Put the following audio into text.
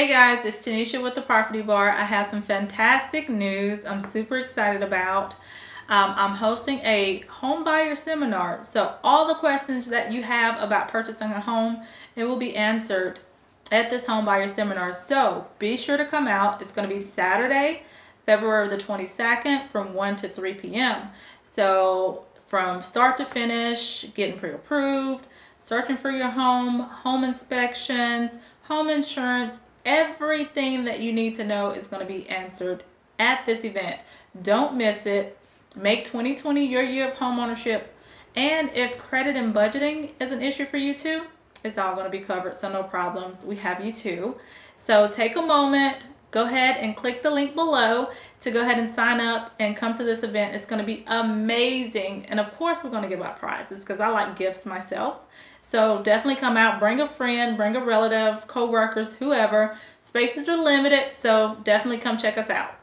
guys, it's Tanesha with the Property Bar. I have some fantastic news I'm super excited about. I'm hosting a home buyer seminar. So all the questions that you have about purchasing a home, it will be answered at this home buyer seminar. So be sure to come out. It's going to be Saturday, February the 22nd from 1 to 3 p.m. So from start to finish, getting pre-approved, searching for your home, home inspections, home insurance, everything that you need to know is going to be answered at this event. Don't miss it. Make 2020 your year of homeownership. And if credit and budgeting is an issue for you too, it's all going to be covered, so no problems. We have you too. So take a moment, go ahead and click the link below to go ahead and sign up and come to this event. It's going to be amazing. And of course, we're going to give out prizes because I like gifts myself. So definitely come out, bring a friend, bring a relative, co-workers, whoever. Spaces are limited, so definitely come check us out.